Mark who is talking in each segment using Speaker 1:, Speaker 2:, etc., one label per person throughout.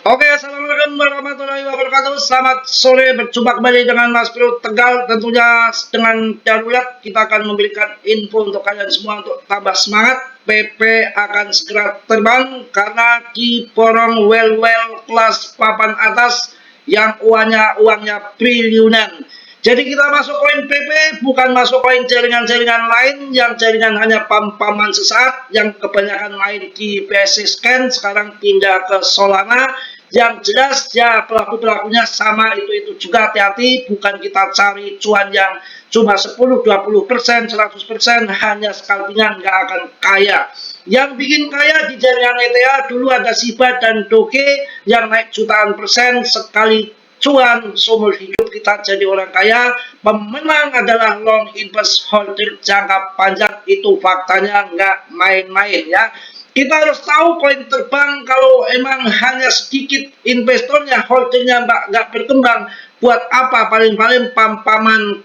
Speaker 1: Oke, assalamualaikum warahmatullahi wabarakatuh. Selamat sore, berjumpa kembali dengan Mas Bro Tegal. Tentunya dengan darurat kita akan memberikan info untuk kalian semua untuk tambah semangat. PP akan segera terbang karena diborong well kelas papan atas yang uangnya triliunan. Jadi kita masuk koin PP, bukan masuk koin jaringan-jaringan lain yang jaringan hanya pam-paman sesaat, yang kebanyakan main di BSC Scan, sekarang pindah ke Solana. Yang jelas ya pelaku-pelakunya sama itu juga, hati-hati, bukan kita cari cuan yang cuma 10-20%, 100%, hanya scalpingan nggak akan kaya. Yang bikin kaya di jaringan ETH dulu ada Shiba dan Doge yang naik jutaan persen sekali cuan seumur hidup kita jadi orang kaya. Pemenang adalah long invest holder jangka panjang, itu faktanya nggak main-main ya. Kita harus tahu koin terbang kalau emang hanya sedikit investornya, holdernya nggak berkembang. Buat apa? Paling-paling pam-paman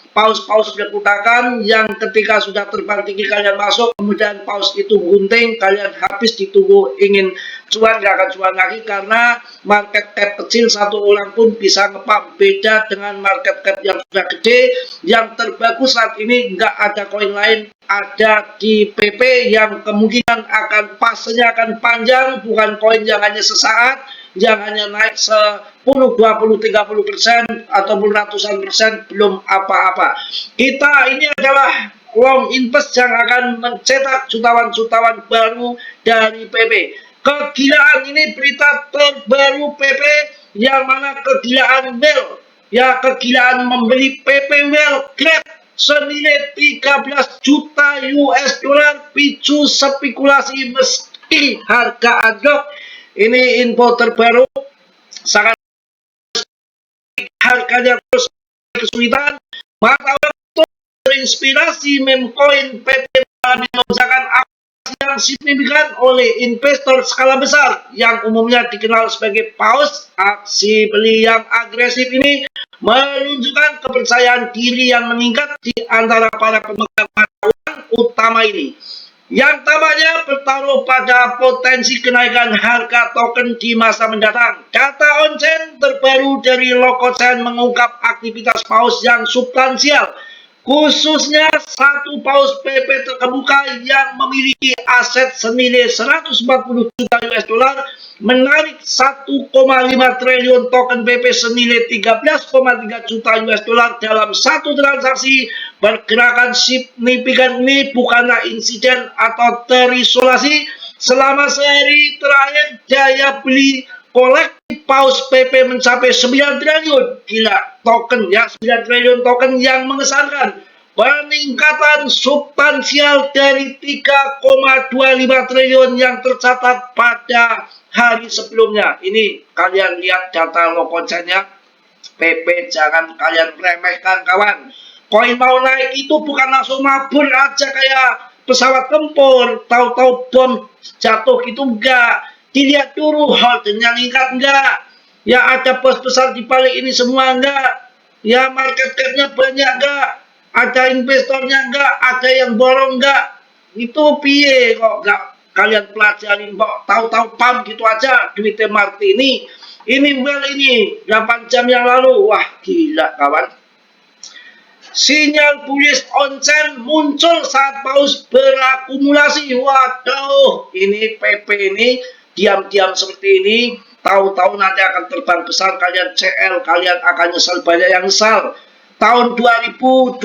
Speaker 1: paus-paus berputakan yang ketika sudah terbang tinggi kalian masuk, kemudian paus itu gunting, kalian habis ditunggu ingin cuan, nggak akan cuan lagi karena market cap kecil satu orang pun bisa ngepump. Beda dengan market cap yang sudah gede. Yang terbagus saat ini nggak ada koin lain, ada di PP yang kemungkinan akan fasenya akan panjang, bukan koin yang hanya sesaat, yang hanya naik 10, 20, 30% ataupun ratusan persen, belum apa-apa. Kita ini adalah long invest yang akan mencetak jutawan-jutawan baru dari PP. Kegilaan ini berita terbaru PP, yang mana kegilaan whale, ya kegilaan membeli PP whale Grab senilai 13 juta US dollar, picu spekulasi meski harga anjlok. Ini info terbaru, sangat harganya terus kesulitan. Maka untuk terinspirasi meme coin PP mengalami lonjakan yang signifikan oleh investor skala besar yang umumnya dikenal sebagai paus. Aksi beli yang agresif ini menunjukkan kepercayaan diri yang meningkat di antara para pemegang uang utama ini, yang tampaknya bertaruh pada potensi kenaikan harga token di masa mendatang. Data on-chain terbaru dari Lokochain mengungkap aktivitas paus yang substansial, khususnya satu paus PP terkemuka yang memiliki aset senilai 140 juta US dollar, menarik 1,5 triliun token PP senilai 13,3 juta US dollar dalam satu transaksi. Pergerakan signifikan ini bukanlah insiden atau terisolasi. Selama sehari terakhir daya beli kolektif paus PP mencapai 9 triliun. Gila, token ya, 9 triliun token yang mengesankan. Peningkatan substansial dari 3,25 triliun yang tercatat pada hari sebelumnya. Ini kalian lihat data Lokochain-nya. PP jangan kalian remehkan kawan. Koin mau naik itu bukan langsung mabur aja kayak pesawat tempur, tahu-tahu bom jatuh gitu, enggak. Dilihat dulu holdernya meningkat enggak, ya ada bos besar di balik ini semua enggak, ya market cap-nya banyak enggak, ada investornya enggak, ada yang borong enggak. Itu piye kok enggak kalian pelajarin, kok tahu-tahu pam gitu aja duitnya Martini. Ini well ini 8 jam yang lalu, wah gila kawan. Sinyal bullish on-chain muncul saat paus berakumulasi. Waduh, ini PP ini diam-diam seperti ini, tahu-tahu nanti akan terbang besar, kalian CL, kalian akan nyesal, banyak yang nyesal. Tahun 2023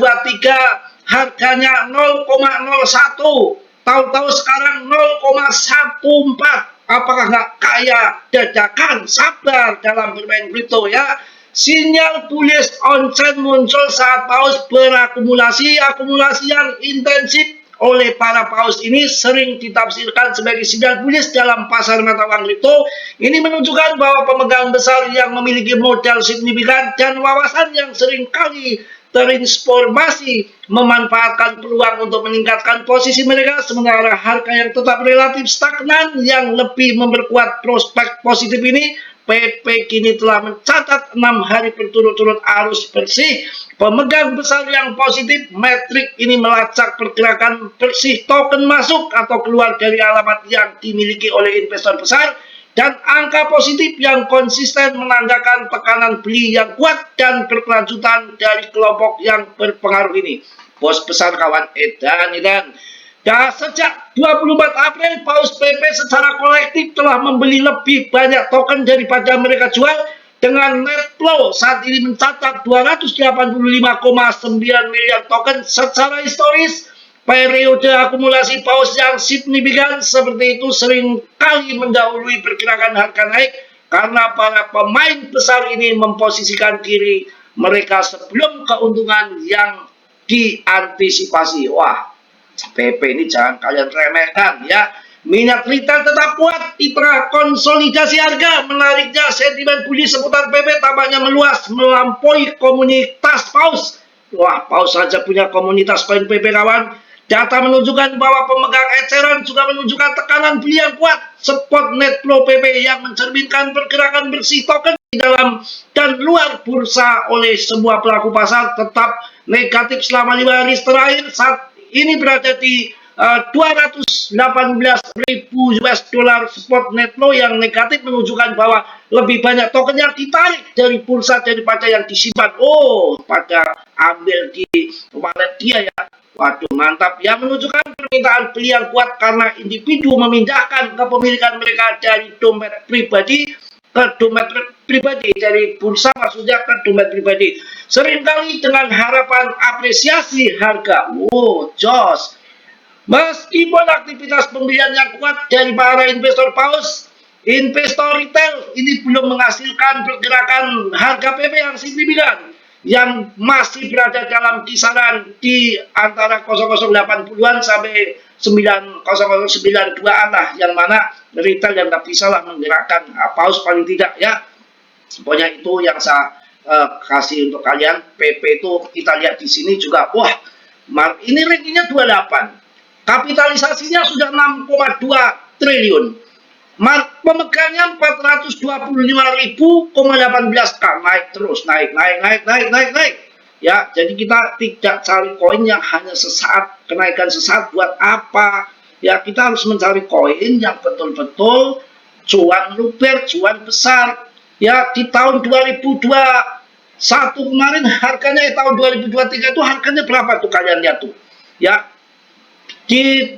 Speaker 1: harganya 0,01, tahu-tahu sekarang 0,14. Apakah nggak kaya dadakan? Sabar dalam bermain kripto ya. Sinyal bullish on-chain muncul saat paus berakumulasi. Akumulasi yang intensif oleh para paus ini sering ditafsirkan sebagai sinyal bullish dalam pasar mata uang kripto. Ini menunjukkan bahwa pemegang besar yang memiliki modal signifikan dan wawasan yang sering kali terinformasi memanfaatkan peluang untuk meningkatkan posisi mereka, sementara harga yang tetap relatif stagnan yang lebih memperkuat prospek positif ini. PP kini telah mencatat 6 hari berturut-turut arus bersih. Pemegang besar yang positif, metrik ini melacak pergerakan bersih token masuk atau keluar dari alamat yang dimiliki oleh investor besar dan angka positif yang konsisten menandakan tekanan beli yang kuat dan berkelanjutan dari kelompok yang berpengaruh ini. Bos besar kawan edan. Dan sejak 24 April, paus PP secara kolektif telah membeli lebih banyak token daripada mereka jual, dengan net flow saat ini mencatat 285,9 miliar token secara historis. Periode akumulasi paus yang signifikan seperti itu sering kali mendahului pergerakan harga naik karena para pemain besar ini memposisikan diri mereka sebelum keuntungan yang diantisipasi. Wah, PP ini jangan kalian remehkan ya. Minat retail tetap kuat di tengah konsolidasi harga. Menariknya sentimen bullish seputar PP tampaknya meluas melampaui komunitas paus. Wah, paus saja punya komunitas poin PP kawan. Data menunjukkan bahwa pemegang eceran juga menunjukkan tekanan beli yang kuat. Spot net flow PP yang mencerminkan pergerakan bersih token di dalam dan luar bursa oleh semua pelaku pasar tetap negatif selama 5 hari terakhir. Saat ini berada di 218.000 US dollar spot net flow yang negatif menunjukkan bahwa lebih banyak token yang ditarik dari bursa daripada yang disimpan. Oh, pada ambil di wallet dia ya. Waduh, mantap ya, menunjukkan permintaan beli yang kuat karena individu memindahkan kepemilikan mereka dari dompet pribadi ke dompet pribadi, dari bursa maksudnya ke dompet pribadi. Seringkali dengan harapan apresiasi harga. Oh, jos. Meskipun aktivitas pembelian yang kuat dari para investor paus, investor retail ini belum menghasilkan pergerakan harga PP yang signifikan, yang masih berada dalam kisaran di antara 0080-an sampai 9092-an lah, yang mana retail yang nggak bisa lah menggerakkan paus paling tidak ya. Pokoknya itu yang saya kasih untuk kalian. PP itu kita lihat di sini juga, wah, ini rankingnya 28, kapitalisasinya sudah 6,2 triliun. Pemegangnya 425.018K, naik terus, naik. Ya, jadi kita tidak cari koin yang hanya sesaat, kenaikan sesaat buat apa? Ya, kita harus mencari koin yang betul-betul cuan luber, cuan besar. Ya, di tahun 2021 kemarin harganya, tahun 2023 itu harganya berapa tuh kalian lihat tuh? Ya, di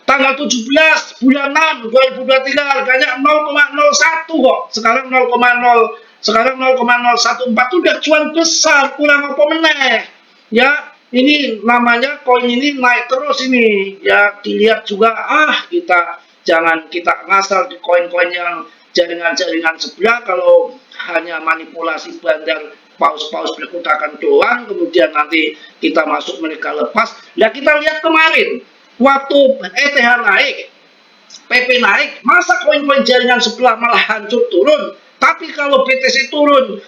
Speaker 1: tanggal 17 bulan 6 2023 harganya 0,01 kok. Sekarang 0,014 udah cuan besar, kurang apa meneh. Ya, ini namanya koin ini naik terus ini. Ya, dilihat juga kita jangan kita ngasal di koin-koin yang jaringan-jaringan sebelah. Kalau hanya manipulasi bandar paus-paus berkutakan doang, kemudian nanti kita masuk mereka lepas. Nah, kita lihat kemarin waktu ETH naik, PP naik, masa koin-koin jaringan sebelah malah hancur turun. Tapi kalau BTC turun,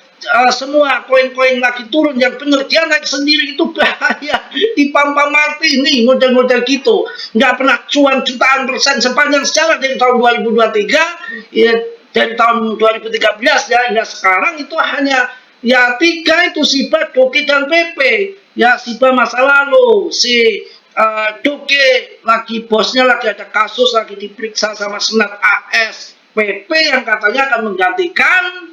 Speaker 1: semua koin-koin lagi turun, yang benar dia naik sendiri, itu bahaya. Di Pampa Marti nih model-model gitu, nggak pernah cuan jutaan persen sepanjang sejarah dari tahun 2023 ya, dari tahun 2013 ya hingga sekarang itu hanya ya 3 itu, Shiba, Doge, dan PP. Ya, Shiba masa lalu, si Doge lagi bosnya lagi ada kasus, lagi diperiksa sama Senat AS. PP yang katanya akan menggantikan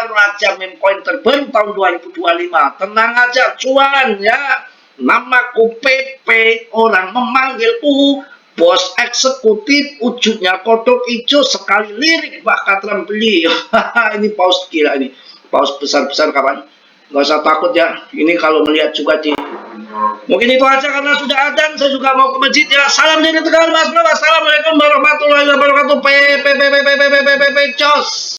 Speaker 1: raja meme coin terbaru tahun 2025. Tenang aja, cuan ya. Namaku PP, orang memanggilku bos eksekutif, wujudnya kodok hijau, sekali lirik bahkan beli. Ini paus gila, ini paus besar-besar kawan. Gak usah takut ya, ini kalau melihat juga di. Mungkin itu aja karena sudah adzan, saya juga mau ke masjid ya. Salam dari Tegal Mas Bro. Assalamualaikum warahmatullahi wabarakatuh. Cos.